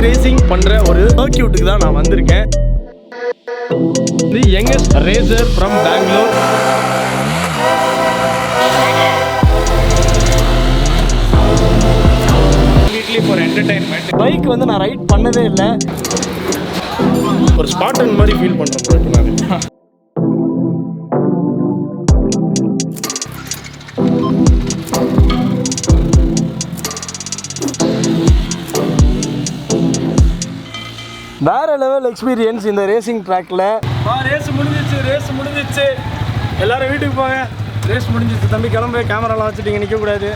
Racing பண்ற ஒரு சர்க்யூட்டுக்கு தான் நான் வந்திருக்கேன். The youngest racer from Bangalore. For entertainment. Bike வந்து நான் ரைட் பண்ணதே இல்லை. ஒரு ஸ்பாட்டன் மாதிரி ஃபீல் பண்றேன் நான். வேற லெவல் எக்ஸ்பீரியன்ஸ் இந்த ரேசிங் ட்ராக்ல. ரேஸ் முடிஞ்சிச்சு. எல்லாரும் வீட்டுக்கு போங்க. ரேஸ் முடிஞ்சிச்சு. தம்பி கிளம்பு. கேமராலாம் வச்சுட்டீங்க, நிற்க கூடாது.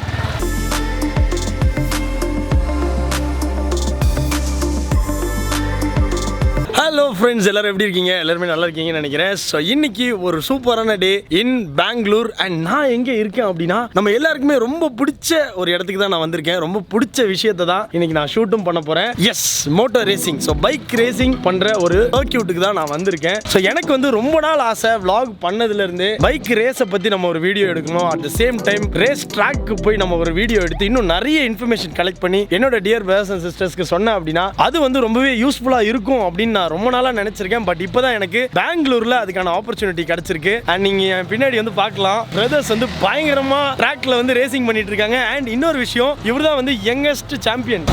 ஹலோ ஃப்ரெண்ட்ஸ், எல்லாரும் எப்படி இருக்கீங்க? எல்லாருமே நல்லா இருக்கீங்கன்னு நினைக்கிறேன். ஸோ இன்னைக்கு ஒரு சூப்பரான டே இன் பெங்களூர். அண்ட் நான் எங்கே இருக்கேன் அப்படின்னா, நம்ம எல்லாருக்குமே ரொம்ப பிடிச்ச ஒரு இடத்துக்கு தான் நான் வந்திருக்கேன். ரொம்ப பிடிச்ச விஷயத்தை தான் இன்னைக்கு நான் ஷூட்டும் பண்ண போறேன். Yes, motor racing. So bike racing பண்ற ஒரு சர்க்யூட்டுக்கு தான் நான் வந்திருக்கேன். ஸோ எனக்கு வந்து ரொம்ப நாள் ஆசை, vlog பண்ணதுல இருந்து பைக் ரேஸை பத்தி நம்ம ஒரு வீடியோ எடுக்கணும். At the same time race track போய் நம்ம ஒரு வீடியோ எடுத்து இன்னும் நிறைய இன்ஃபர்மேஷன் கலெக்ட் பண்ணி என்னோட டியர் பிரதர்ஸ் அண்ட் சிஸ்டர்ஸ்க்கு சொன்னேன் அப்படின்னா அது வந்து ரொம்பவே யூஸ்ஃபுல்லா இருக்கும் அப்படின்னு நான் ரொம்ப நாளா நினைச்சிருக்கேன். பட் இப்பதான் எனக்கு பெங்களூர்ல அதுக்கான ஆப்பர்ச்சுனிட்டி கிடைச்சிருக்கு. அண்ட் நீங்க பின்னாடி வந்து பார்க்கலாம், பிரதர்ஸ் வந்து பயங்கரமா ட்ராக்ல வந்து ரேசிங் பண்ணிட்டு இருக்காங்க. அண்ட் இன்னொரு விஷயம், இவர்தான் வந்து யங்கஸ்ட் சாம்பியன்.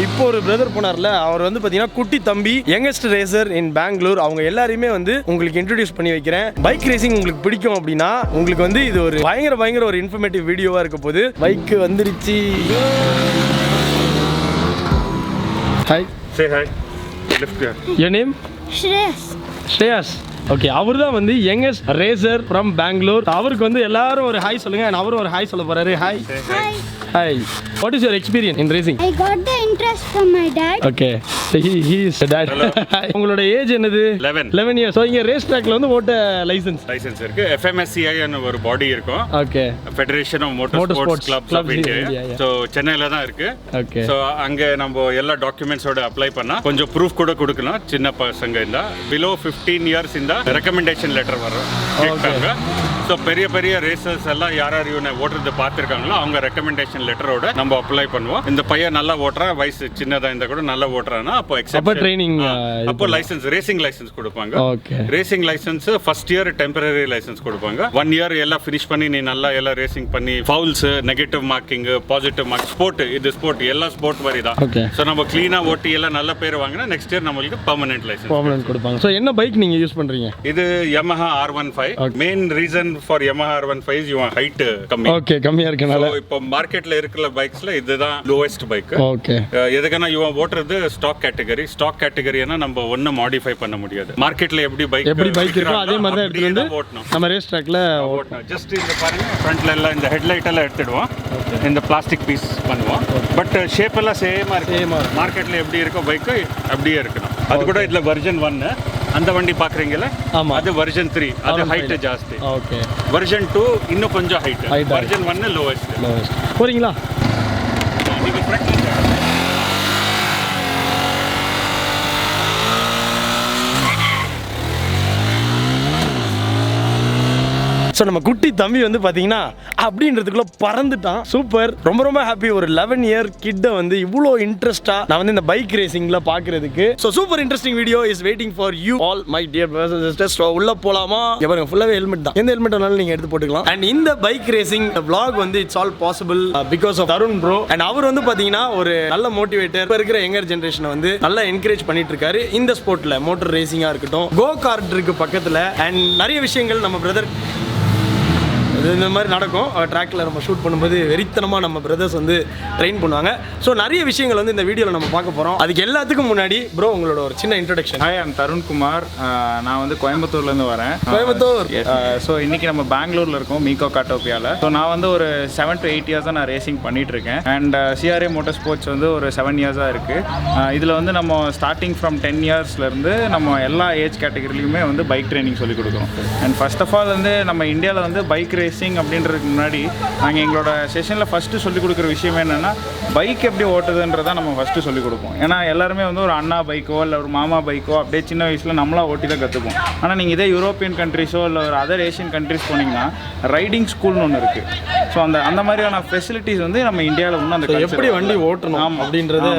இப்போ ஒரு பிரதர் போனார்ல, அவர் வந்து பாத்தீங்கன்னா குட்டி தம்பி, யங்கஸ்ட் ரேசர் இன் பெங்களூர். அவங்க எல்லாரையுமே வந்து உங்களுக்கு இன்ட்ரோடியூஸ் பண்ணி வைக்கிறேன். பைக் ரேசிங் உங்களுக்கு பிடிக்கும் அப்படின்னா உங்களுக்கு வந்து இது ஒரு பயங்கர ஒரு இன்ஃபர்மேட்டிவ் வீடியோவா இருக்க போகுது. பைக் வந்துருச்சு. Hi. Say hi. Lift here. Your name? Shreyas. Okay, அவர் தான் வந்து யங்கஸ்ட் ரேசர் ஃப்ரம் பெங்களூர். அவருக்கு வந்து எல்லாரும் ஒரு ஹாய் சொல்லுங்க. and அவரும் ஒரு ஹாய் சொல்ல போறாரு. Hi. Hi. What is your experience in racing? I got the interest from my dad. Okay. So he is a dad. உங்களோட ஏஜ் என்னது? 11 years. So இங்க ரேஸ் ட்ராக்ல வந்து ஓட்ட லைசென்ஸ் இருக்கு. FMSCI ன்னு ஒரு பாடி இருக்கும். Okay. Federation of motor sports clubs of India. So சென்னையில தான் இருக்கு. ஓகே. சோ அங்க நம்ம எல்லா டாக்குமெண்ட்ஸோட அப்ளை பண்ணா கொஞ்சம் ப்ரூஃப் கூட கொடுக்கலாம். சின்ன பசங்க இருந்தா below 15 years இந்த ரெக்கமெண்டேஷன் லெட்டர் வரும். கேட்பாங்க. ஸோ பெரிய ரேசர்ஸ் எல்லாம் யார் இவனை ஓட்டுறது பார்த்துருக்காங்களோ அவங்க ரெக்கமெண்டேஷன் லெட்டரோட நம்ம அப்ளை பண்ணுவோம். இந்த பையன் நல்லா ஓட்டுறான், வயசு சின்னதாக இருந்தால் கூட நல்லா ஓட்டுறான்னா அப்போ ட்ரைனிங், அப்போ லைசன்ஸ், ரேசிங் லைசன்ஸ் கொடுப்பாங்க. Racing license first year temporary license கொடுப்பாங்க. 1 year எல்லாம் ஃபினிஷ் பண்ணி நீ நல்லா எல்லாம் ரேசிங் பண்ணி fowls, negative marking, positive mark, sport, இது ஸ்போர்ட் எல்லாம் ஸ்போர்ட் மாதிரி தான். ஸோ நம்ம க்ளீனாக ஓட்டி எல்லாம் நல்ல பேர் வாங்கினா நெக்ஸ்ட் இயர் நம்மளுக்கு பர்மனெண்ட் லைசன்ஸ் கொடுப்பாங்க. ஸோ என்ன பைக் நீங்கள் யூஸ் பண்ணுறீங்க? இது Yamaha R15. Main reason for Yamaha R15 is your height கம்மி. ஓகே, கம்மியா இருக்கனால இப்போ மார்க்கெட்ல இருக்கிற பைக்ஸ்ல இதுதான் லோவெஸ்ட் பைக். ஓகே. எதுக்குன்னா இவன் ஓட்டுறது ஸ்டாக் கேட்டகரினா நம்ம ஒன்னும் மாடிஃபை பண்ண முடியாது. மார்க்கெட்ல எப்படி பைக் இருக்கோ அதே மாதிரி தான் எடுத்து வந்து ஓட்டணும். நம்ம ரேஸ் ட்ராக்ல ஓட்டணும். ஜஸ்ட் இந்த பாருங்க, ஃப்ரண்ட்ல எல்லாம் இந்த ஹெட்லைட் எல்லாம் எடுத்துடுவோம். இந்த பிளாஸ்டிக் பீஸ் பண்ணுவோம். பட் ஷேப் எல்லாம் சேமா இருக்கு. மார்க்கெட்ல எப்படி இருக்கோ பைக் அப்படியே இருக்கணும். அது கூட இதுல வெர்ஷன் 1 அந்த வண்டி பாக்குறீங்கல்ல, அது வெர்ஷன் 3, அது ஹைட் ஜாஸ்தி. ஓகே. வெர்ஷன் 2 இன்னும் கொஞ்சம் ஹைட். Version 1 lowest. போறீங்களா? நீங்க ஃப்ரண்ட்ல ஸோ நம்ம குட்டி தம்பி வந்து பார்த்தீங்கன்னா அப்படின்றதுக்குள்ள பறந்துட்டான். சூப்பர், ரொம்ப ஹாப்பி. ஒரு 11 year கிட்ட வந்து இவ்வளோ இன்ட்ரெஸ்டாக நான் வந்து இந்த பைக் ரேசிங்கில் பார்க்கறதுக்கு. So super interesting video is waiting for you all my dear brothers and sisters. So உள்ள போலாமா? பாருங்க, ஃபுல்லாகவே ஹெல்மெட் தான். எந்த ஹெல்மெட் வேணாலும் நீங்கள் எடுத்து போட்டுக்கலாம். அண்ட் இந்த பைக் ரேசிங் vlog வந்து it's all possible because of Tarun bro. And அவர் வந்து பார்த்தீங்கன்னா ஒரு நல்ல மோட்டிவேட்டர். இப்போ இருக்கிற யங்கர் ஜென்ரேஷனை வந்து நல்லா என்கரேஜ் பண்ணிட்டு இருக்காரு இந்த ஸ்போர்ட்ல. மோட்டர் ரேசிங்காக இருக்கட்டும், கோ கார்ட் இருக்கு பக்கத்தில். அண்ட் நிறைய விஷயங்கள் நம்ம பிரதர் இந்த மாதிரி நடக்கும். ட்ராக்ல நம்ம ஷூட் பண்ணும்போது வெறித்தனமாக நம்ம பிரதர்ஸ் வந்து ட்ரெயின் பண்ணுவாங்க. ஸோ நிறைய விஷயங்கள் வந்து இந்த வீடியோவில் நம்ம பார்க்க போகிறோம். அதுக்கு எல்லாத்துக்கும் முன்னாடி ப்ரோ உங்களோட ஒரு சின்ன introduction. Hi, I'm Tarun Kumar. நான் வந்து கோயம்புத்தூர்லேருந்து வரேன். கோயம்புத்தூர். ஸோ இன்றைக்கி நம்ம பெங்களூரில் இருக்கோம், மீகோ காட்டோபியாவில். ஸோ நான் வந்து ஒரு 7 to 8 years நான் ரேசிங் பண்ணிகிட்டு இருக்கேன். அண்ட் CRA மோட்டார் ஸ்போர்ட்ஸ் வந்து ஒரு 7 years இருக்குது. இதில் வந்து நம்ம ஸ்டார்டிங் ஃப்ரம் 10 yearsலேருந்து நம்ம எல்லா ஏஜ் கேட்டகரிலையுமே வந்து பைக் ட்ரைனிங் சொல்லிக் கொடுக்குறோம். அண்ட் ஃபர்ஸ்ட் ஆஃப் ஆல் வந்து நம்ம இந்தியாவில் வந்து பைக் ரேசிங் ரேசிங் அப்படின்றதுக்கு முன்னாடி நாங்கள் எங்களோட செஷனில் ஃபஸ்ட்டு சொல்லிக் கொடுக்குற விஷயம் என்னென்னா பைக் எப்படி ஓட்டுதுன்றதை நம்ம ஃபஸ்ட்டு சொல்லிக் கொடுப்போம். ஏன்னா எல்லாருமே வந்து ஒரு அண்ணா பைக்கோ இல்லை ஒரு மாமா பைக்கோ அப்படியே சின்ன வயசில் நம்மளா ஓட்டி தான் கற்றுப்போம். ஆனால் நீங்கள் இதே யூரோப்பியன் கண்ட்ரிஸோ இல்லை ஒரு அதர் ஏஷியன் கண்ட்ரிஸ் போனீங்கன்னா ரைடிங் ஸ்கூல்னு ஒன்று இருக்குது. ஸோ அந்த மாதிரியான ஃபெசிலிட்டிஸ் வந்து நம்ம இந்தியாவில் இன்னும் அந்த எப்படி வண்டி ஓட்டணும் அப்படின்றத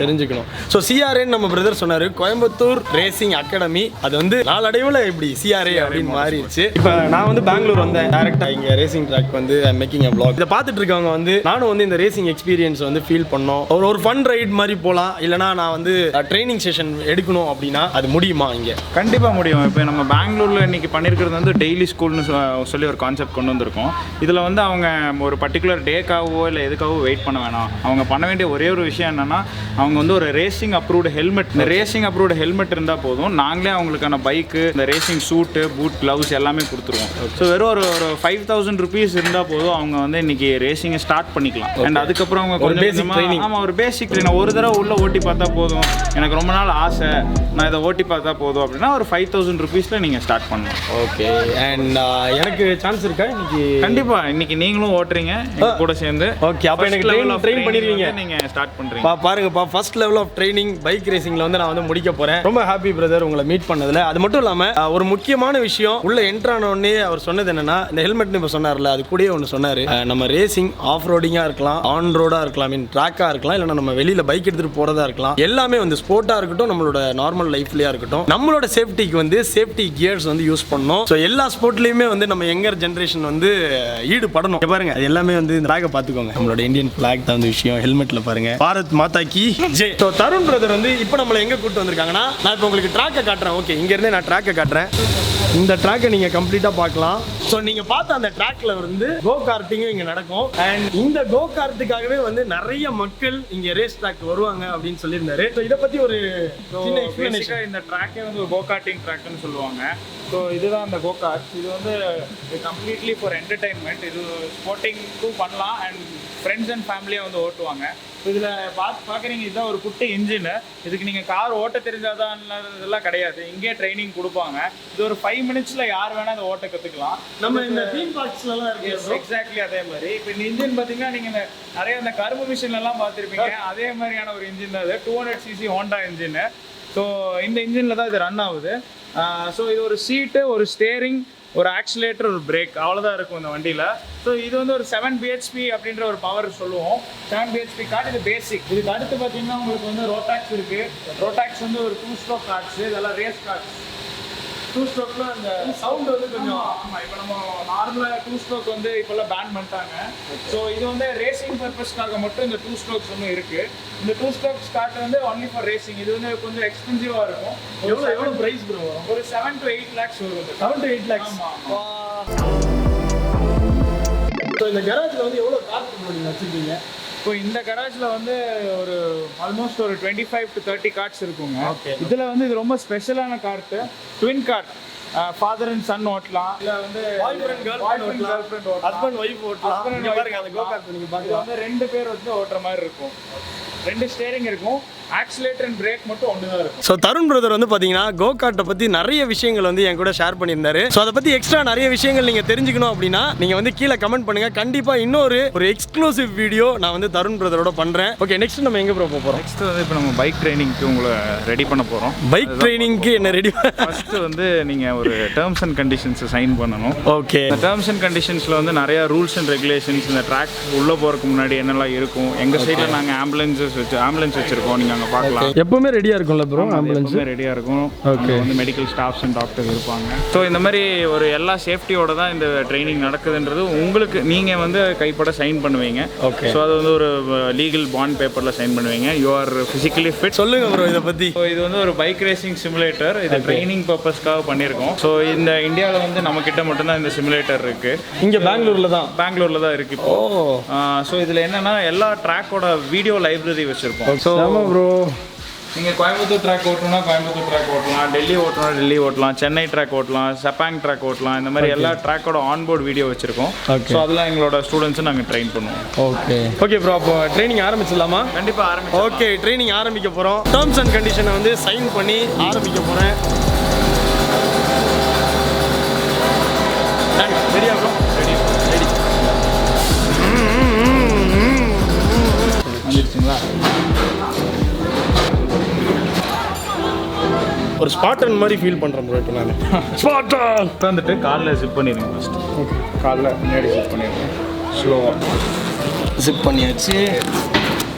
தெரிஞ்சுக்கணும். ஸோ சிஆர்ஏன்னு நம்ம பிரதர் சொன்னார், கோயம்புத்தூர் ரேசிங் அகாடமி. அது வந்து நாளடைவில் இப்படி சிஆர்ஏ அப்படின்னு மாறிடுச்சு. இப்போ நான் வந்து பெங்களூர் வந்தேன், டேரெக்டாக இங்கே ரேசிங் ட்ராக் வந்து மேக்கிங் அ வ்ளாக். இதை பார்த்துட்டு இருக்கவங்க வந்து நானும் வந்து இந்த ரேசிங் எக்ஸ்பீரியன்ஸ் வந்து ஃபீல் பண்ணோம், ஒரு ஃபன் ரைட் மாதிரி போகலாம், இல்லைனா நான் வந்து ட்ரைனிங் செஷன் எடுக்கணும் அப்படின்னா அது முடியுமா? இங்கே கண்டிப்பாக முடியும். இப்போ நம்ம பெங்களூரில் இன்றைக்கி பண்ணியிருக்கிறது வந்து டெய்லி ஸ்கூல்னு சொல்லி ஒரு கான்செப்ட் கொண்டு வந்திருக்கோம். இதில் வந்து அவங்க ஒரு பர்டிகுலர் டேக்காகவோ இல்லை எதுக்காகவோ வெயிட் பண்ண வேணாம். அவங்க பண்ண வேண்டிய ஒரே ஒரு விஷயம் என்னென்னா அவங்க வந்து ஒரு ரேசிங் அப்ரூவ்டு ஹெல்மெட், இந்த ரேசிங் அப்ரூவ்டு ஹெல்மெட் இருந்தால் போதும். நாங்களே அவங்களுக்கான பைக்கு, இந்த ரேசிங் சூட்டு, பூட், க்ளவுஸ் எல்லாமே கொடுத்துருவோம். ஸோ வெறும் ஒரு 5000 ருபீஸ் இருந்தால் போதும் அவங்க வந்து இன்றைக்கி ரேசிங்கை ஸ்டார்ட் பண்ணிக்கலாம். அண்ட் அதுக்கப்புறம் அவங்க கொஞ்சம் ஆமாம் ஒரு பேசிக் ட்ரைனிங் ஒரு தடவை உள்ளே ஓட்டி பார்த்தா போதும், எனக்கு ரொம்ப நாள் ஆசை நான் இதை ஓட்டி பார்த்தா போதும் அப்படின்னா ஒரு 5000 ருபீஸில் நீங்கள் ஸ்டார்ட் பண்ணலாம். ஓகே. அண்ட் எனக்கு சான்ஸ் இருக்கா இன்னைக்கு? கண்டிப்பாக இன்னைக்கு நீங்களும் ஓட்டுறீங்க கூட சேர்ந்து. ஓகே, அப்போ எனக்கு ட்ரெயின் பண்ணிடுவீங்க, நீங்கள் ஸ்டார்ட் பண்ணுறீங்க. பாருங்கப்பா, first level of training bike ரேசிங்ல வந்து நான் வந்து முடிக்க போறேன். ரொம்ப ஹாப்பி பிரதர் உங்களை மீட் பண்ணதுல. அது மட்டும் இல்லாம ஒரு முக்கியமான விஷயம், உள்ள என்ட்ரு ஆன உடனே அவர் சொன்னது என்னன்னா, இந்த ஹெல்மெட்னு இப்போ சொன்னார்ல, அது கூடயே ஒன்று சொன்னாரு, நம்ம ரேசிங் ஆஃப் ரோடிங்கா இருக்கலாம், ஆன் ரோடா இருக்கலாம், மீன் ட்ராக்கா இருக்கலாம், இல்லைன்னா நம்ம வெளியில பைக் எடுத்துட்டு போறதா இருக்கலாம், எல்லாமே வந்து ஸ்போர்ட்டா இருக்கட்டும், நம்மளோட நார்மல் லைஃப்லயா இருக்கட்டும், நம்மளோட சேஃப்டிக்கு வந்து சேஃப்டி கியர்ஸ் வந்து யூஸ் பண்ணணும். ஸோ எல்லா ஸ்போர்ட்லயுமே வந்து நம்ம யங்கர் ஜென்ரேஷன் வந்து ஈடுபடணும். பாருங்க அது எல்லாமே வந்து இந்த ட்ராக்கை பார்த்துக்கோங்க, நம்மளோட இந்தியன் ஃபிளாக் தான் அந்த விஷயம். ஹெல்மெட்ல பாருங்க பாரத் மாதா கி ஜெய். ஸோ தருண் பிரதர் வந்து இப்போ நம்மளை எங்க கூட்டு வந்திருக்காங்கன்னா, நான் இப்போ உங்களுக்கு ட்ராக்கை காட்டுறேன். ஓகே, இங்க இருந்தே நான் ட்ராக்கை காட்டுறேன். இந்த ட்ராக்கை நீங்க கம்ப்ளீட்டா பார்க்கலாம். ஸோ நீங்க பார்த்த அந்த ட்ராக்ல வந்து கோ கார்ட்டிங்கும் இங்க நடக்கும். அண்ட் இந்த கோ கார்ட்டுக்காகவே வந்து நிறைய மக்கள் இங்க ரேஸ் ட்ராக் வருவாங்க அப்படின்னு சொல்லியிருந்தாரு. ஸோ இதை பத்தி ஒரு சின்ன எக்ஸ்பிளனேஷன். இந்த ட்ராக்கே வந்து ஒரு கோ கார்ட்டிங் ட்ராக்னு சொல்லுவாங்க. ஸோ இதுதான் அந்த கோ கார்ட். இது வந்து கம்ப்ளீட்லி ஃபார் என்டர்டைன்மெண்ட். இது ஸ்போர்ட்டிங்கும் பண்ணலாம் அண்ட் ஃப்ரெண்ட்ஸ் அண்ட் ஃபேமிலியாக வந்து ஓட்டுவாங்க. இதில் பார்க்குறீங்க, இதுதான் ஒரு குட்டி இன்ஜின். இதுக்கு நீங்கள் கார் ஓட்ட தெரிஞ்சாதான் இதெல்லாம் கிடையாது, இங்கே ட்ரைனிங் கொடுப்பாங்க. இது ஒரு 5 மினிட்ஸில் யார் வேணால் அதை ஓட்ட கற்றுக்கலாம். நம்ம இந்த தீம் பார்க்ஸ்லாம் இருக்கு எக்ஸாக்ட்லி அதே மாதிரி. இப்போ இந்த இன்ஜின் பார்த்தீங்கன்னா நீங்கள் நிறைய அந்த கரும்பு மிஷின்லாம் பார்த்துருப்பீங்க, அதே மாதிரியான ஒரு இன்ஜின் தான் இது. 200cc Honda engine. ஸோ இந்த இன்ஜினில் தான் இது ரன் ஆகுது. ஸோ இது ஒரு சீட்டு, ஒரு ஸ்டேரிங், ஒரு ஆக்சிலேட்டர், ஒரு பிரேக், அவ்வளோதான் இருக்கும் இந்த வண்டியில். ஸோ இது வந்து ஒரு 7 bhp அப்படின்ற ஒரு பவர் சொல்லுவோம். 7 bhp கார்டு, இது பேசிக். இதுக்கு அடுத்து பார்த்தீங்கன்னா உங்களுக்கு வந்து ரோட்டாக்ஸ் இருக்குது. ரோட்டாக்ஸ் வந்து ஒரு 2 ஸ்ட்ரோக் கார்ட்ஸு, இதெல்லாம் ரேஸ் கார்ட்ஸ். 2 ஸ்ட்ரோக்கில் அந்த சவுண்டு வந்து கொஞ்சம் ஆமாம். இப்போ நம்ம நார்மலாக 2 ஸ்ட்ரோக் வந்து இப்போல்லாம் பேன் பண்ணிட்டாங்க. ஸோ இது வந்து ரேசிங் பர்பஸ்க்காக மட்டும் இந்த 2 ஸ்ட்ரோக்ஸ் வந்து இருக்குது. இந்த 2 ஸ்ட்ரோக்ஸ் கார்டு வந்து ஒன்லி ஃபார் ரேசிங். இது வந்து கொஞ்சம் எக்ஸ்பென்சிவாக இருக்கும். எவ்வளோ ப்ரைஸ் வரும்? ஒரு 7 to 8 lakhs வரும். 7 to 8 lakhs. ஸோ இந்த கராஜில் வந்து எவ்வளோ கார்டு நீங்கள் வச்சுருக்கீங்க? இப்போ இந்த கராஜில் வந்து ஒரு ஆல்மோஸ்ட் ஒரு 25 to 30 கார்ட்ஸ் இருக்குங்க. இதில் வந்து இது ரொம்ப ஸ்பெஷலான kart, twin kart. Father and son ஓட்டலாம், இல்லை வந்து பாய் ஃப்ரெண்ட் கேர்ள் ஃப்ரெண்ட் ஓட்டலாம், ஹஸ்பண்ட் ஒய்ஃப் ஓட்டலாம். பாருங்க அந்த கோ கார்ட் நீங்கள் பார்க்கலாம். வந்து 2 பேர் வந்து ஓட்டுற மாதிரி இருக்கும். 2 ஸ்டேரிங் இருக்கும், ஆக்சிலேட்டர் அண்ட் பிரேக் மட்டும் ஒன்று தான் இருக்கும். ஸோ தருண் பிரதர் வந்து பார்த்தீங்கன்னா கோ கார்ட்டை பற்றி நிறைய விஷயங்கள் வந்து என் கூட ஷேர் பண்ணியிருந்தாரு. ஸோ அதை பற்றி எக்ஸ்ட்ரா நிறைய விஷயங்கள் நீங்கள் தெரிஞ்சுக்கணும் அப்படின்னா நீங்கள் வந்து கீழே கமெண்ட் பண்ணுங்கள். கண்டிப்பாக இன்னொரு எக்ஸ்க்ளூசிவ் வீடியோ நான் வந்து தருண் பிரதரோட பண்ணுறேன். ஓகே, நெக்ஸ்ட் நம்ம எங்கே போக போகிறோம்? நெக்ஸ்ட் வந்து இப்போ நம்ம பைக் ட்ரைனிங்க்கு உங்களை ரெடி பண்ண போகிறோம். பைக் ட்ரைனிங்க்கு என்ன ரெடி? ஃபஸ்ட்டு வந்து நீங்கள் ஒரு டேர்ம்ஸ் அண்ட் கண்டிஷன்ஸை சைன் பண்ணணும். ஓகே, இந்த டேர்ம்ஸ் அண்ட் கண்டிஷன்ஸில் வந்து நிறையா ரூல்ஸ் அண்ட் ரெகுலேஷன்ஸ், இந்த ட்ராக் உள்ளே போகிறதுக்கு முன்னாடி என்னெல்லாம் இருக்கும். எங்கள் சைடில் நாங்கள் ஆம்புலன்ஸ் வச்சுருக்கோம், நீங்கள் அங்கே பார்க்கலாம். எப்பவுமே ரெடியா இருக்கும்ல ப்ரோ? ஆம்புலன்ஸ் ரெடியா இருக்கும். ஓகே, வந்து மெடிக்கல் ஸ்டாஃப்ஸ் அண்ட் டாக்டர் இருப்பாங்க. ஸோ இந்த மாதிரி ஒரு எல்லா சேஃப்டியோட தான் இந்த ட்ரைனிங் நடக்குதுன்றது உங்களுக்கு நீங்கள் வந்து கைப்பட சைன் பண்ணுவீங்க. ஓகே, ஸோ அது வந்து ஒரு லீகல் பாண்ட் பேப்பரில் சைன் பண்ணுவீங்க. You are physically fit. சொல்லுங்க ப்ரோ இதை பற்றி. ஸோ இது வந்து ஒரு பைக் ரேசிங் சிமுலேட்டர். இது ட்ரைனிங் பர்பஸ்க்காக பண்ணியிருக்கோம். ஸோ இந்த இந்தியாவில் வந்து நம்ம கிட்ட மட்டும்தான் இந்த சிமுலேட்டர் இருக்கு. இங்கே பெங்களூரில் தான் இருக்கு இப்போ. ஸோ இதில் என்னன்னா எல்லா ட்ராக்கோட வீடியோ லைப்ரரி வச்சிருப்போம். ஸோ ப்ரோ நீங்கள் கோயம்புத்தூர் ட்ராக் ஓட்டணும்னா கோயம்புத்தூர் ட்ராக் ஓட்டலாம், டெல்லி டெல்லி ஓட்டலாம், சென்னை ட்ராக் ஓட்டலாம், சப்பாங் ட்ராக் ஓட்டலாம். இந்த மாதிரி எல்லா ட்ராக்கோட ஆன்போர்ட் வீடியோ வச்சிருக்கோம். ஸோ அதெல்லாம் எங்களோட ஸ்டூடெண்ட்ஸும் நாங்கள் ட்ரெயின் பண்ணுவோம். ஓகே ப்ரோ, அப்போ ட்ரைனிங் ஆரம்பிச்சிடலாமா? கண்டிப்பாக ஆரம்பிச்சு. ஓகே, ட்ரைனிங் ஆரம்பிக்க போகிறோம். டேர்ம்ஸ் அண்ட் கண்டிஷனை வந்து சைன் பண்ணி ஆரம்பிக்க போகிறேன். ரெடியா ப்ரோ? ரெடி. ஓகேங்களா? ஒரு ஸ்பாட்டன் மாதிரி ஃபீல் பண்ணுறேன் ப்ரோ இப்போ நான். ஸ்பாட்டன் உட்காந்துட்டு காலில் ஜிப் பண்ணிடுங்க ஃபஸ்ட்டு. ஓகே, காலில் முன்னாடி ஜிப் பண்ணிடுங்க ஸ்லோவாக. ஜிப் பண்ணியாச்சு.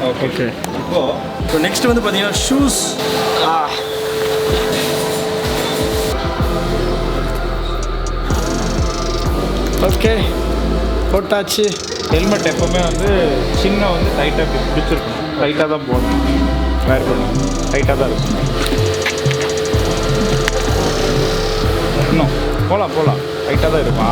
ஓகே. இப்போ நெக்ஸ்ட் வந்து பார்த்தீங்கன்னா ஷூஸ். ஓகே, போட்டாச்சு. ஹெல்மெட் எப்போவுமே வந்து சின்ன வந்து டைட்டாக பிடிச்சிருக்கணும். டைட்டாக தான் போடணும். வேறு பண்ணணும், டைட்டாக தான் இருக்கும். இன்னும் போகலாம் டைட்டாக தான் இருக்கும்.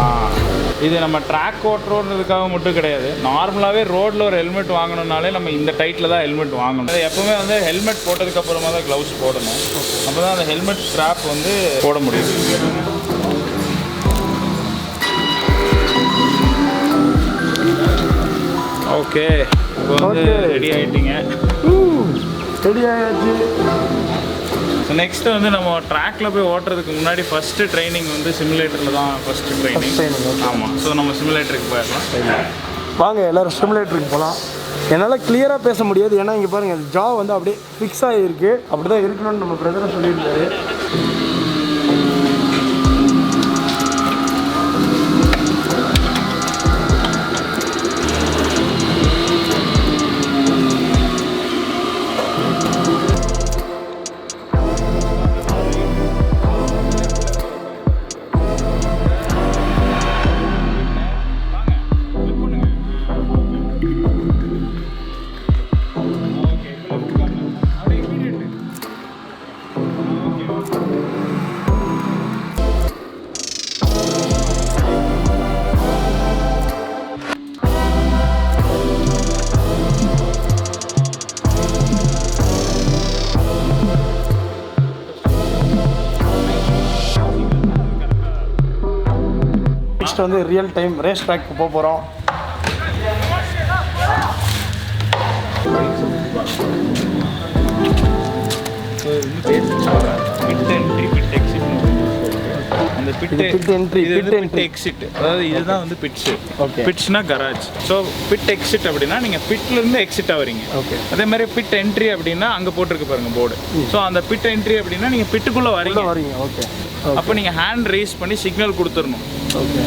இது நம்ம ட்ராக் ஓட்டுறதுக்காக மட்டும் கிடையாது. நார்மலாகவே ரோட்டில் ஒரு ஹெல்மெட் வாங்கணுன்னாலே நம்ம இந்த டைட்டில் தான் ஹெல்மெட் வாங்கணும். அது எப்போவுமே வந்து ஹெல்மெட் போட்டதுக்கப்புறமா தான் க்ளவுஸ் போடணும். அப்போ தான் அந்த ஹெல்மெட் ஸ்ட்ராப் வந்து போட முடியும். ஓகே, இப்போ வந்து ரெடி ஆகிட்டீங்க. ரெடி ஆயாச்சு. நெக்ஸ்ட்டு வந்து நம்ம ட்ராக்கில் போய் ஓட்டுறதுக்கு முன்னாடி ஃபஸ்ட்டு ட்ரைனிங் வந்து சிமுலேட்டரில் தான் ஃபஸ்ட்டு ட்ரைனிங். ஆமாம், ஸோ நம்ம சிமுலேட்டருக்கு போயிடலாம். வாங்க எல்லோரும் சிமுலேட்டருக்கு போகலாம். என்னால் கிளியராக பேச முடியாது, ஏன்னா இங்கே பாருங்கள் ஜா வந்து அப்படியே ஃபிக்ஸ் ஆகிருக்கு. அப்படி தான் இருக்கணும்னு நம்ம பிரதரை சொல்லியிருந்தாரு. நெக்ஸ்ட் வந்து ரியல் டைம் ரேஸ் ட்ராக்கு போக போகிறோம். அந்த பிட் எக்ஸிட், அதாவது இதுதான் வந்து பிட்ஸு. ஓகே, பிட்ஸ்னா கராஜ். ஸோ பிட் எக்ஸிட் அப்படின்னா நீங்கள் பிட்லேருந்து எக்ஸிட் ஆகிறீங்க. ஓகே. அதே மாதிரி பிட் என்ட்ரி அப்படின்னா அங்கே போட்டிருக்கு பாருங்க போர்டு. ஸோ அந்த பிட் என்ட்ரி அப்படின்னா நீங்கள் பிட்டுக்குள்ளே வரீங்க. ஓகே. அப்போ நீங்கள் ஹேண்ட் ரைஸ் பண்ணி சிக்னல் கொடுத்துடணும்.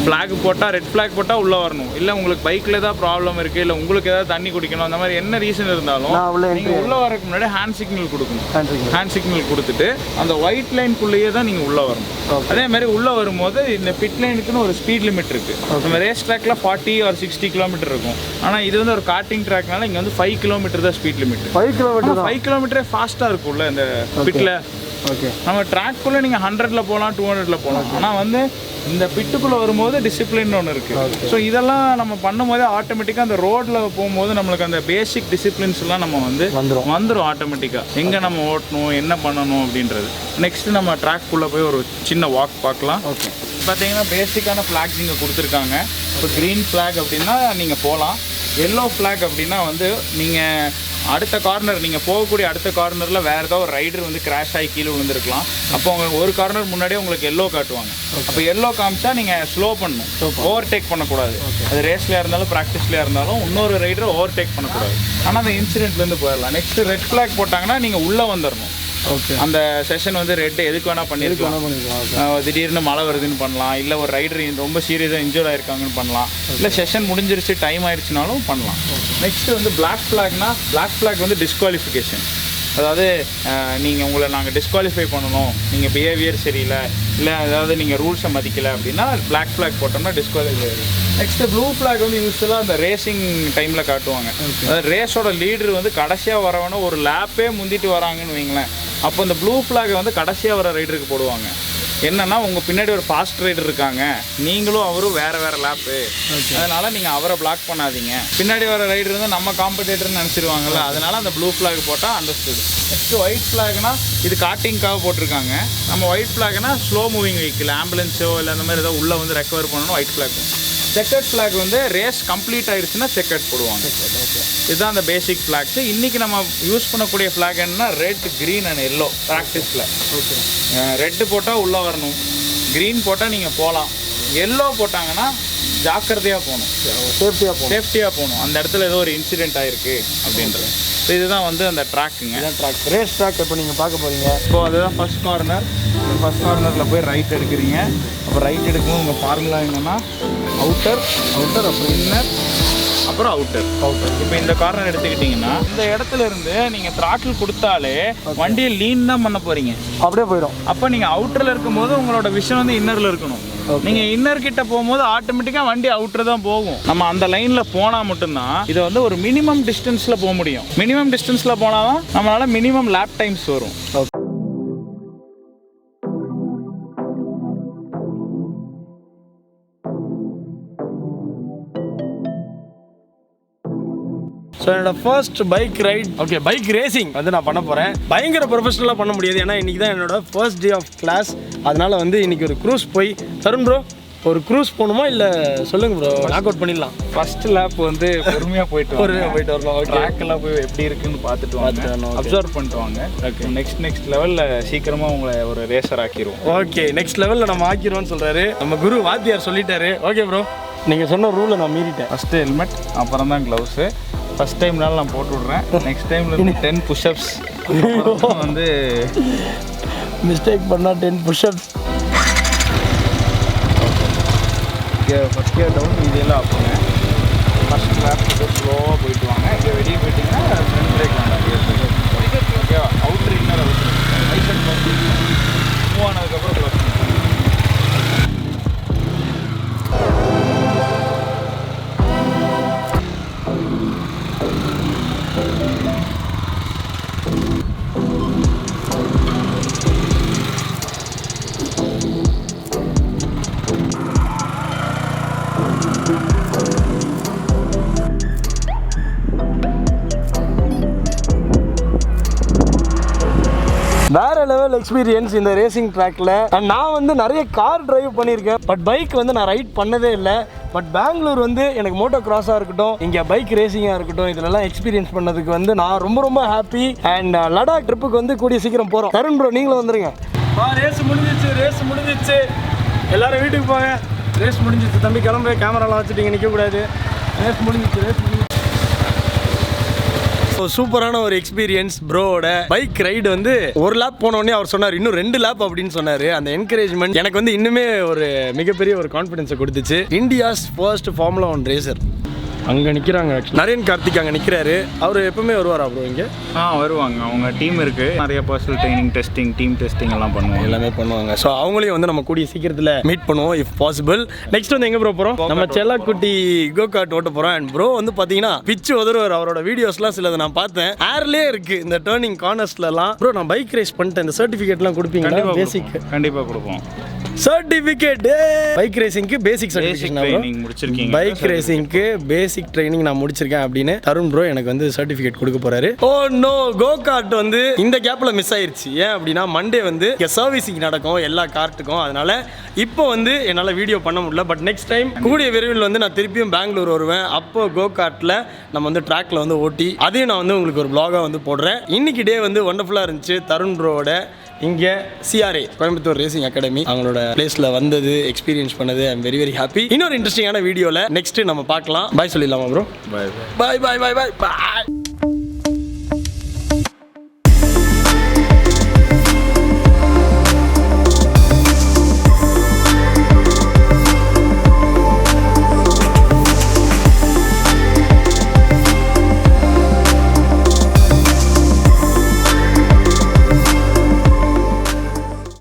ஃப்ளாக் போட்டால், ரெட் ஃப்ளாக் போட்டால் உள்ளே வரணும். இல்லை உங்களுக்கு பைக்கில் ஏதாவது ப்ராப்ளம் இருக்குது, இல்லை உங்களுக்கு ஏதாவது தண்ணி குடிக்கணும், அந்த மாதிரி என்ன ரீசன் இருந்தாலும் நீங்கள் உள்ளே வரக்கு முன்னாடி ஹேண்ட் சிக்னல் கொடுக்கணும். ஹேண்ட் சிக்னல் கொடுத்துட்டு அந்த ஒயிட் லைனுக்குள்ளேயே தான் நீங்கள் உள்ளே வரணும். அதே மாதிரி உள்ளே வரும்போது இந்த பிட் லைனுக்குன்னு ஒரு ஸ்பீட் லிமிட் இருக்குது. நம்ம ரேஸ் ட்ராக்ல 40 or 60 கிலோமீட்டர் இருக்கும். ஆனால் இது வந்து ஒரு கார்ட்டிங் ட்ராக்னால இங்கே வந்து 5 கிலோமீட்டர் தான் ஸ்பீட் லிமிட். 5 கிலோமீட்டரே ஃபாஸ்ட்டாக இருக்கும்ல இந்த பிட்டில். ஓகே, நம்ம ட்ராக்குள்ளே நீங்கள் 100ல் போகலாம், 200ல் போகலாம். ஆனால் வந்து இந்த பிட்டுக்குள்ளே வரும்போது டிசிப்ளின் ஒன்று இருக்குது. ஸோ இதெல்லாம் நம்ம பண்ணும்போதே ஆட்டோமேட்டிக்காக அந்த ரோட்டில் போகும்போது நம்மளுக்கு அந்த பேசிக் டிசிப்ளின்ஸ்லாம் நம்ம வந்து வந்துடும் ஆட்டோமேட்டிக்காக. எங்கே நம்ம ஓட்டணும், என்ன பண்ணணும் அப்படின்றது. நெக்ஸ்ட்டு நம்ம ட்ராக்குள்ளே போய் ஒரு சின்ன வாக் பார்க்கலாம். ஓகே, பார்த்தீங்கன்னா பேசிக்கான ஃப்ளாக்ஸ் இங்கே கொடுத்துருக்காங்க. இப்போ க்ரீன் ஃப்ளாக் அப்படின்னா நீங்கள் போகலாம். எல்லோ ஃப்ளாக் அப்படின்னா வந்து நீங்கள் அடுத்த கார்னர், நீங்கள் போகக்கூடிய அடுத்த கார்னரில் வேறு ஏதாவது ஒரு ரைடர் வந்து கிராஷ் ஆகி கீழே விழுந்திருக்கலாம். அப்போ அவங்க ஒரு கார்னர் முன்னாடியே உங்களுக்கு எல்லோ காட்டுவாங்க. அப்போ எல்லோ காமிச்சா நீங்கள் ஸ்லோ பண்ணணும், ஓவர்டேக் பண்ணக்கூடாது. அது ரேஸ்லேயே இருந்தாலும் ப்ராக்டிஸ்லேயே இருந்தாலும் இன்னொரு ரைடரை ஓவர்டேக் பண்ணக்கூடாது. ஆனால் அந்த இன்சிடென்ட்லேருந்து போயிடலாம். நெக்ஸ்ட்டு ரெட் ஃப்ளாக் போட்டாங்கன்னா நீங்கள் உள்ளே வந்துடணும். ஓகே, அந்த செஷன் வந்து ரெட் எதுக்கு வேணால் பண்ணியிருக்கலாம். திடீர்னு மழை வருதுன்னு பண்ணலாம், இல்லை ஒரு ரைடர் ரொம்ப சீரியஸாக இன்ஜூர்ட் ஆயிருக்காங்கன்னு பண்ணலாம், இல்லை செஷன் முடிஞ்சிருச்சு டைம் ஆயிடுச்சுனாலும் பண்ணலாம். நெக்ஸ்ட்டு வந்து பிளாக் ஃப்ளாக்னா, பிளாக் ஃப்ளாக் வந்து டிஸ்குவாலிஃபிகேஷன். அதாவது நீங்கள் உங்களை நாங்கள் டிஸ்குவாலிஃபை பண்ணணும், நீங்கள் பிஹேவியர் சரியில்லை, இல்லை அதாவது நீங்கள் ரூல்ஸை மதிக்கலை அப்படின்னா பிளாக் ஃப்ளாக் போட்டோம்னா டிஸ்குவாலிஃபை ஆகிடும். நெக்ஸ்ட்டு ப்ளூ ஃப்ளாக் வந்து யூஸ்வலாக அந்த ரேசிங் டைமில் காட்டுவாங்க. அதாவது ரேஸோட லீடர் வந்து கடைசியாக வரவன ஒரு லேப்பே முந்திட்டு வராங்கன்னு வைங்களேன், அப்போ அந்த ப்ளூ ஃப்ளாகை வந்து கடைசியாக வர ரைடருக்கு போடுவாங்க. என்னன்னா உங்கள் பின்னாடி ஒரு ஃபாஸ்ட் ரைடர் இருக்காங்க, நீங்களும் அவரும் வேறு லேப்பு, அதனால் நீங்கள் அவரை பிளாக் பண்ணாதீங்க. பின்னாடி வர ரைடர் வந்து நம்ம காம்படேட்டர்னு நினச்சிருவாங்கல்ல, அதனால் அந்த ப்ளூ ஃப்ளாக் போட்டால் அண்டர்ஸ்டுட். நெக்ஸ்ட்டு ஒயிட் ஃப்ளாக்னா இது காட்டிங்காக போட்டிருக்காங்க. நம்ம ஒயிட் ஃப்ளாக்னா ஸ்லோ மூவிங் வெஹிக்கிள், ஆம்புலன்ஸோ இல்லை அந்த மாதிரி ஏதாவது உள்ளே வந்து ரெக்கவர் பண்ணணும் ஒயிட் ஃப்ளாக். செக்கர்ட் ஃப்ளாக் வந்து ரேஸ் கம்ப்ளீட் ஆயிடுச்சுன்னா செக்கர்ட் போடுவாங்க. இதுதான் அந்த பேசிக் ஃப்ளாக்ஸ். இன்றைக்கி நம்ம யூஸ் பண்ணக்கூடிய ஃப்ளாக் என்னன்னா ரெட், க்ரீன் அண்ட் எல்லோ ப்ராக்டிஸில். ஓகே, ரெட்டு போட்டால் உள்ளே வரணும், க்ரீன் போட்டால் நீங்கள் போகலாம், எல்லோ போட்டாங்கன்னா ஜாக்கிரதையாக போகணும், சேஃப்டியாக போகணும். அந்த இடத்துல ஏதோ ஒரு இன்சிடென்ட் ஆயிருக்கு அப்படின்றது. ஸோ இதுதான் வந்து அந்த ட்ராக்குங்க, ட்ராக் ரேஸ் ட்ராக் இப்போ நீங்கள் பார்க்க போகிறீங்க. ஸோ அதுதான் ஃபர்ஸ்ட் கார்னர். ஃபர்ஸ்ட் கார்னரில் போய் ரைட் எடுக்கிறீங்க. அப்போ ரைட் எடுக்கும்போது உங்கள் ஃபார்முலா என்னென்னா அவுட்டர், அப்புறம் இன்னர், அப்புறம் அவுட்டர். இப்போ இந்த கார்னர் எடுத்துக்கிட்டிங்கன்னா இந்த இடத்துல இருந்து நீங்கள் த்ராட்டில் கொடுத்தாலே வண்டியை லீன் தான் பண்ண போகிறீங்க, அப்படியே போயிடும். அப்போ நீங்கள் அவுட்டரில் இருக்கும்போது உங்களோட விஷன் வந்து இன்னரில் இருக்கணும். நீங்கள் இன்னர் கிட்ட போகும்போது ஆட்டோமேட்டிக்காக வண்டி அவுட்டர் தான் போகும். நம்ம அந்த லைனில் போனால் மட்டும்தான் இதை வந்து ஒரு மினிமம் டிஸ்டன்ஸில் போக முடியும். மினிமம் டிஸ்டன்ஸில் போனால் தான் நம்மளால் மினிமம் லேப் டைம்ஸ் வரும். ஸோ என்னோட first bike ride, okay bike racing வந்து நான் பண்ண போகிறேன். பயங்கர ப்ரொஃபஷனலாக பண்ண முடியாது, ஏன்னா இன்றைக்கி தான் என்னோட ஃபர்ஸ்ட் டே ஆஃப் கிளாஸ். அதனால் வந்து இன்றைக்கி ஒரு க்ரூஸ் போய் தருண் ப்ரோ ஒரு க்ரூஸ் போகணுமா இல்லை சொல்லுங்கள் ப்ரோ, நாக் அவுட் பண்ணிடலாம். ஃபர்ஸ்ட் லேப் வந்து பொறுமையாக போயிட்டு வரலாம். ட்ராக்கெல்லாம் போய் எப்படி இருக்குன்னு பார்த்துட்டு வாங்க, அப்சர்வ் பண்ணிட்டு வாங்க. ஓகே, நெக்ஸ்ட் லெவலில் சீக்கிரமாக உங்களை ஒரு ரேசர் ஆக்கிடுவோம். ஓகே, நெக்ஸ்ட் லெவலில் நம்ம ஆக்கிடுவோம்னு சொல்கிறாரு நம்ம குரு வாத்தியார் சொல்லிட்டாரு. ஓகே ப்ரோ, நீங்கள் சொன்ன ரூலை நான் மீறிட்டேன். ஃபஸ்ட்டு ஹெல்மெட், அப்புறம் தான் க்ளவுஸு. ஃபஸ்ட் டைம்னால நான் போட்டு விட்றேன். நெக்ஸ்ட் டைமில் 10 புஷ்அப்ஸ் வந்து மிஸ்டேக் பண்ணால் 10 புஷ்அப்ஸ். ஃபஸ்ட் கியர் டவுன், இதெல்லாம் ஆப்புங்க. ஃபஸ்ட் லேப் ஸ்லோவாக போயிட்டு வாங்க. இங்கே வெளியே போயிட்டீங்கன்னா ஃப்ரண்ட் பிரேக் வேண்டாம். ஓகேவா, அவுட்ரு இன்னர் அவுட்ரு லைசன்ஸ் வந்து மூவ் ஆனதுக்கப்புறம் க்ளோஸ் பண்ணுங்க. வேற லெவல் எக்ஸ்பீரியன்ஸ் இந்த ரேசிங் ட்ராக்ல. அண்ட் நான் வந்து நிறைய கார் டிரைவ் பண்ணியிருக்கேன், பட் பைக் வந்து நான் ரைட் பண்ணதே இல்லை. பட் பெங்களூர் வந்து எனக்கு மோட்டோ கிராஸாக இருக்கட்டும், இங்கே பைக் ரேசிங்காக இருக்கட்டும், இதெல்லாம் எக்ஸ்பீரியன்ஸ் பண்ணதுக்கு வந்து நான் ரொம்ப ஹாப்பி. அண்ட் லடாக் ட்ரிப்புக்கு வந்து கூடிய சீக்கிரம் போகிறோம். தருண் ப்ரோ நீங்களும் வந்துருங்க. ரேஸ் முடிஞ்சிச்சு, எல்லாரும் வீட்டுக்கு போங்க. ரேஸ் முடிஞ்சிச்சு தம்பி, கிளம்பு. கேமராலாம் வச்சுட்டு நிற்கக்கூடாது. ரேஸ் முடிஞ்சிச்சு. சூப்பரான ஒரு எக்ஸ்பீரியன்ஸ் ப்ரோவோட பைக் ரைடு. வந்து ஒரு லேப் போனோடனே அவர் சொன்னார் இன்னும் 2 லேப் அப்படின்னு சொன்னார். அந்த என்கரேஜ்மெண்ட் எனக்கு வந்து இன்னுமே ஒரு மிகப்பெரிய ஒரு கான்ஃபிடன்ஸை கொடுத்துச்சு. இந்தியாஸ் ஃபர்ஸ்ட் ஃபார்முலா 1 ரேசர் அங்கே நிற்கிறாங்க. நரேன் கார்த்திக் அங்கே நிற்கிறாரு. அவர் எப்பவுமே வருவாரா ப்ரோ இங்கே? வருவாங்க. அவங்க டீம் இருக்குது, நிறைய personal training, testing, team testing எல்லாம் பண்ணுவாங்க, எல்லாமே பண்ணுவாங்க. ஸோ அவங்களையும் வந்து நம்ம கூடிய சீக்கிரத்தில் மீட் பண்ணுவோம் இஃப் பாசிபிள். நெக்ஸ்ட் வந்து எங்கே ப்ரோ போகிறோம்? நம்ம செல்லக்குட்டி கோ கார்ட் ஓட்ட போகிறோம். அண்ட் ப்ரோ வந்து பார்த்தீங்கன்னா பிச்சு உதறுவார். அவரோட வீடியோஸ்லாம் சிலதை நான் பார்த்தேன். ஏர்லேயே இருக்குது இந்த டேர்னிங் கார்னர்ஸ்லாம். ப்ரோ நான் பைக் ரேஸ் பண்ணிட்டேன், இந்த சர்டிஃபிகேட்லாம் கொடுப்பீங்களா? பேசிக் கண்டிப்பாக கொடுப்போம். சர்டிஃபிகேட் பைக் ரேசிங்க்கு பேசிக் சர்டிஃபிகேஷன் முடிச்சிருக்கீங்க. பைக் ரேசிங்க்கு பேசிக் ட்ரைனிங் நான் முடிச்சிருக்கேன் அப்படின்னு தருண் ப்ரோ எனக்கு வந்து சர்டிஃபிகேட் கொடுக்க போறாரு. ஓ நோ, கோ கார்ட் வந்து இந்த கேப்ல மிஸ் ஆயிருச்சு. ஏன் அப்படின்னா மண்டே வந்து சர்வீசிங் நடக்கும் எல்லா கார்ட்டுக்கும், அதனால இப்போ வந்து என்னால் வீடியோ பண்ண முடியல. பட் நெக்ஸ்ட் டைம் கூடிய விரைவில் வந்து நான் திருப்பியும் பெங்களூர் வருவேன். அப்போ கோ கார்ட்டில் நம்ம வந்து ட்ராக்ல வந்து ஓட்டி அதையும் நான் வந்து உங்களுக்கு ஒரு ப்ளாகாக வந்து போடுறேன். இன்னைக்கு டே வந்து ஒண்டர்ஃபுல்லாக இருந்துச்சு. தருண் ப்ரோவோட இங்கே CRA கோயம்புத்தூர் ரேசிங் அகாடமி அவங்களோட பிளேஸில் வந்தது, எக்ஸ்பீரியன்ஸ் பண்ணது. I am very happy. இன்னொரு இன்ட்ரெஸ்டிங்கான வீடியோவில் நெக்ஸ்ட் நம்ம பார்க்கலாம். பாய் சொல்லிடலாமா ப்ரோ? பாய் பாய் பாய் பாய் பாய் பாய்.